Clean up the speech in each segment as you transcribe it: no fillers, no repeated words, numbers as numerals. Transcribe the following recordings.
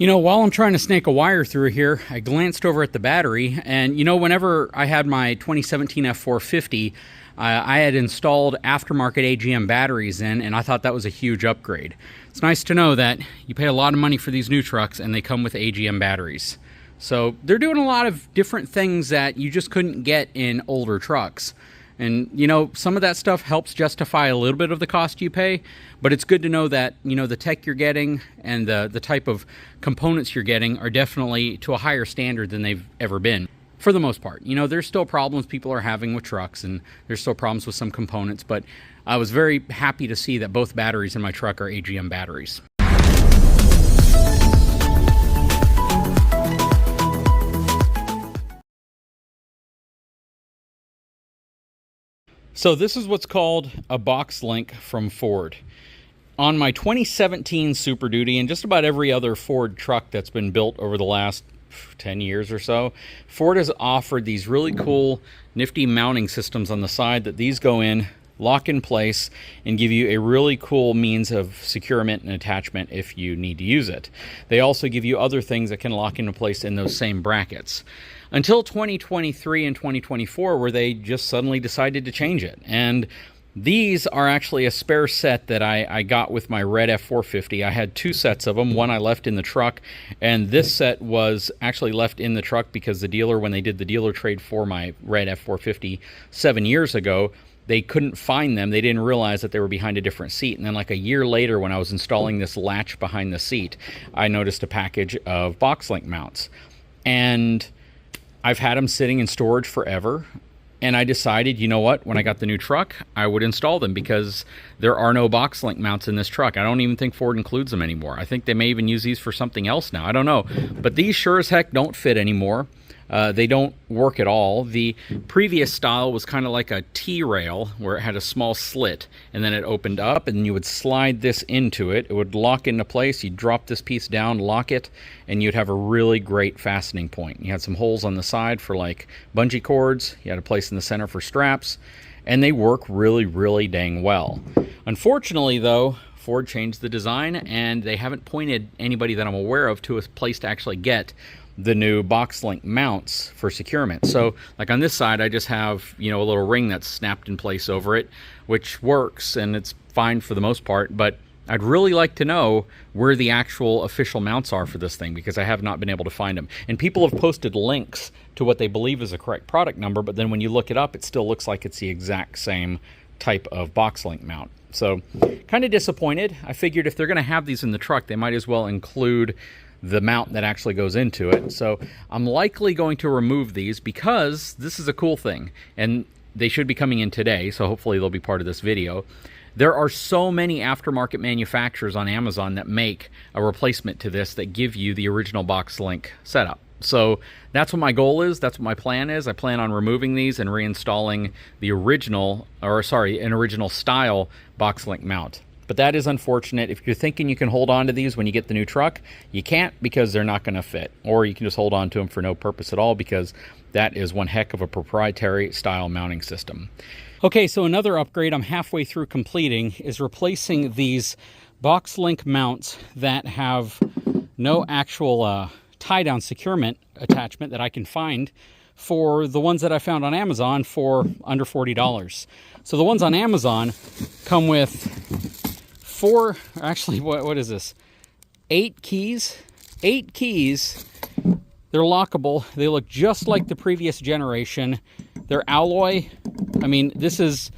You know, while I'm trying to snake a wire through here, I glanced over at the battery, and you know, whenever I had my 2017 F450, I had installed aftermarket AGM batteries in, and I thought that was a huge upgrade. It's nice to know that you pay a lot of money for these new trucks and they come with AGM batteries. So they're doing a lot of different things that you just couldn't get in older trucks. And, you know, some of that stuff helps justify a little bit of the cost you pay, but it's good to know that, you know, the tech you're getting and the type of components you're getting are definitely to a higher standard than they've ever been. For the most part. You know, there's still problems people are having with trucks, and there's still problems with some components, but I was very happy to see that both batteries in my truck are AGM batteries. So this is what's called a Boxlink from Ford. On my 2017 Super Duty and just about every other Ford truck that's been built over the last 10 years or so, Ford has offered these really cool, nifty mounting systems on the side that these go in, lock in place, and give you a really cool means of securement and attachment if you need to use it. They also give you other things that can lock into place in those same brackets. Until 2023 and 2024, where they just suddenly decided to change it. And these are actually a spare set that I got with my red F450. I had two sets of them. One I left in the truck, and this set was actually left in the truck because the dealer, when they did the dealer trade for my red F450 7 years ago, they couldn't find them. They didn't realize that they were behind a different seat. And then like a year later, when I was installing this latch behind the seat, I noticed a package of Boxlink mounts. And I've had them sitting in storage forever. And I decided, you know what, when I got the new truck, I would install them because there are no Boxlink mounts in this truck. I don't even think Ford includes them anymore. I think they may even use these for something else now. I don't know. But these sure as heck don't fit anymore. They don't work at all. The previous style was kind of like a T-rail where it had a small slit and then it opened up and you would slide this into it. It would lock into place. You'd drop this piece down, lock it, and you'd have a really great fastening point. You had some holes on the side for like bungee cords. You had a place in the center for straps, and they work really, really dang well. Unfortunately, though, Ford changed the design and they haven't pointed anybody that I'm aware of to a place to actually get the new Boxlink mounts for securement. So like on this side, I just have, you know, a little ring that's snapped in place over it, which works and it's fine for the most part, but I'd really like to know where the actual official mounts are for this thing because I have not been able to find them. And people have posted links to what they believe is a correct product number, but then when you look it up, it still looks like it's the exact same type of Boxlink mount. So kind of disappointed. I figured if they're going to have these in the truck, they might as well include the mount that actually goes into it. So I'm likely going to remove these because this is a cool thing and they should be coming in today, so hopefully they'll be part of this video. There are so many aftermarket manufacturers on Amazon that make a replacement to this that give you the original Boxlink setup. So that's what my goal is, that's what my plan is. I plan on removing these and reinstalling the original, or sorry, an original style Boxlink mount. But that is unfortunate. If you're thinking you can hold on to these when you get the new truck, you can't because they're not going to fit. Or you can just hold on to them for no purpose at all because that is one heck of a proprietary style mounting system. Okay, so another upgrade I'm halfway through completing is replacing these Boxlink mounts that have no actual tie-down securement attachment that I can find for the ones that I found on Amazon for under $40. So the ones on Amazon come with what is this? 8 keys. 8 keys. They're lockable. They look just like the previous generation. They're alloy. I mean, this is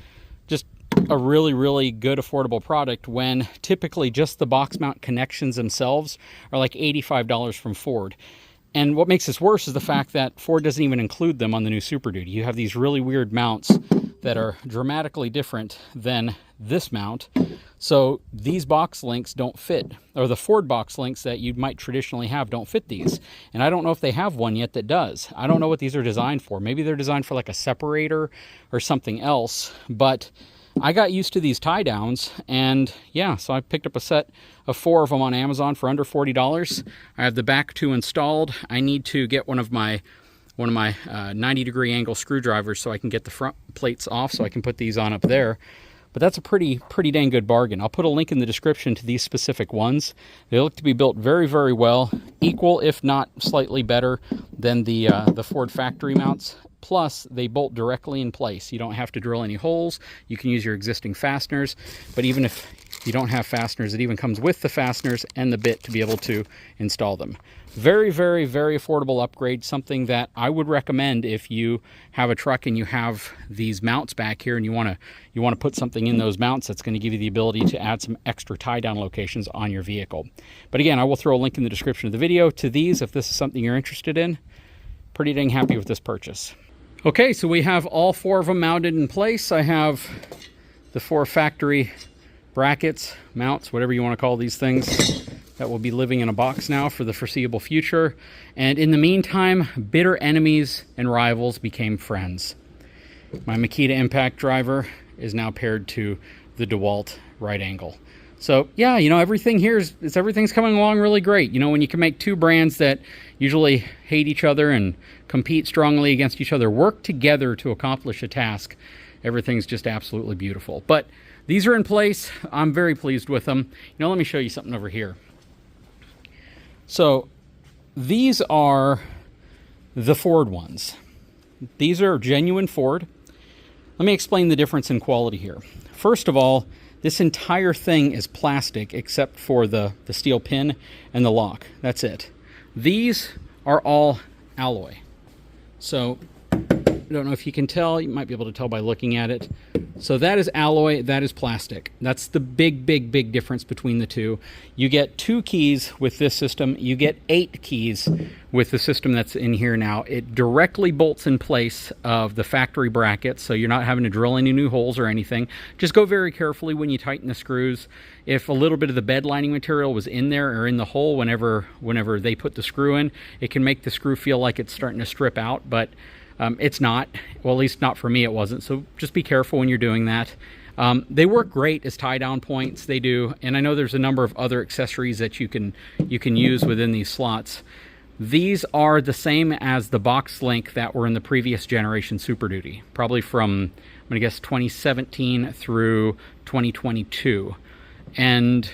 just a really, really good affordable product when typically just the box mount connections themselves are like $85 from Ford. And what makes this worse is the fact that Ford doesn't even include them on the new Super Duty. You have these really weird mounts that are dramatically different than this mount. So these Boxlinks don't fit, or the Ford Boxlinks that you might traditionally have don't fit these. And I don't know if they have one yet that does. I don't know what these are designed for. Maybe they're designed for like a separator or something else, but I got used to these tie downs, and yeah, so I picked up a set of 4 of them on Amazon for under $40. I have the back 2 installed. I need to get one of my 90-degree angle screwdrivers so I can get the front plates off so I can put these on up there. But that's a pretty dang good bargain. I'll put a link in the description to these specific ones. They look to be built very, very well. equal, if not slightly better than the Ford factory mounts. Plus, they bolt directly in place. You don't have to drill any holes. You can use your existing fasteners. But even if you don't have fasteners, it even comes with the fasteners and the bit to be able to install them. Very, very, very affordable upgrade. Something that I would recommend if you have a truck and you have these mounts back here and you want to put something in those mounts that's going to give you the ability to add some extra tie-down locations on your vehicle. But again, I will throw a link in the description of the video to these if this is something you're interested in. Pretty dang happy with this purchase. Okay, so we have all 4 of them mounted in place. I have the 4 factory brackets, mounts, whatever you want to call these things, that will be living in a box now for the foreseeable future. And in the meantime, bitter enemies and rivals became friends. My Makita impact driver is now paired to the DeWalt right angle. So yeah, you know, everything here everything's coming along really great. You know, when you can make 2 brands that usually hate each other and compete strongly against each other work together to accomplish a task, everything's just absolutely beautiful. But these are in place. I'm very pleased with them. You know, let me show you something over here. So these are the Ford ones. These are genuine Ford. Let me explain the difference in quality here. First of all, this entire thing is plastic except for the steel pin and the lock. That's it. These are all alloy. So I don't know if you can tell. You might be able to tell by looking at it. So that is alloy, that is plastic. That's the big, big, big difference between the two. You get 2 keys with this system. You get 8 keys with the system that's in here now. It directly bolts in place of the factory brackets, so you're not having to drill any new holes or anything. Just go very carefully when you tighten the screws. If a little bit of the bed lining material was in there or in the hole whenever they put the screw in, it can make the screw feel like it's starting to strip out, but it's not. Well, at least not for me, it wasn't. So just be careful when you're doing that. They work great as tie-down points. They do, and I know there's a number of other accessories that you can use within these slots. These are the same as the Boxlink that were in the previous generation Superduty, probably from, I'm gonna guess, 2017 through 2022. And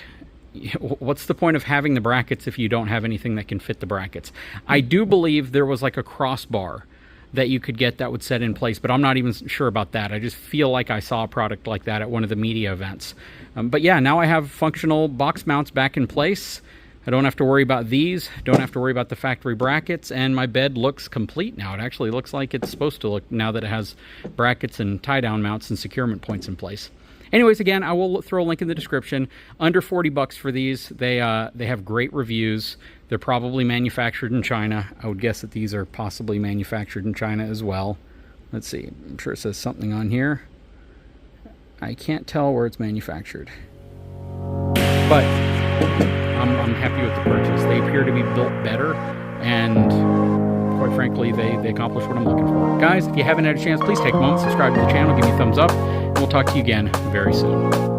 what's the point of having the brackets if you don't have anything that can fit the brackets? I do believe there was like a crossbar that you could get that would set in place, but I'm not even sure about that. I just feel like I saw a product like that at one of the media events. But yeah, now I have functional box mounts back in place. I don't have to worry about these, don't have to worry about the factory brackets, and my bed looks complete now. It actually looks like it's supposed to look now that it has brackets and tie-down mounts and securement points in place. Anyways, again, I will throw a link in the description. Under 40 bucks for these. They have great reviews. They're probably manufactured in China. I would guess that these are possibly manufactured in China as well. Let's see. I'm sure it says something on here. I can't tell where it's manufactured. But I'm happy with the purchase. They appear to be built better, and quite frankly, they accomplish what I'm looking for. Guys, if you haven't had a chance, please take a moment, subscribe to the channel, give me a thumbs up, and we'll talk to you again very soon.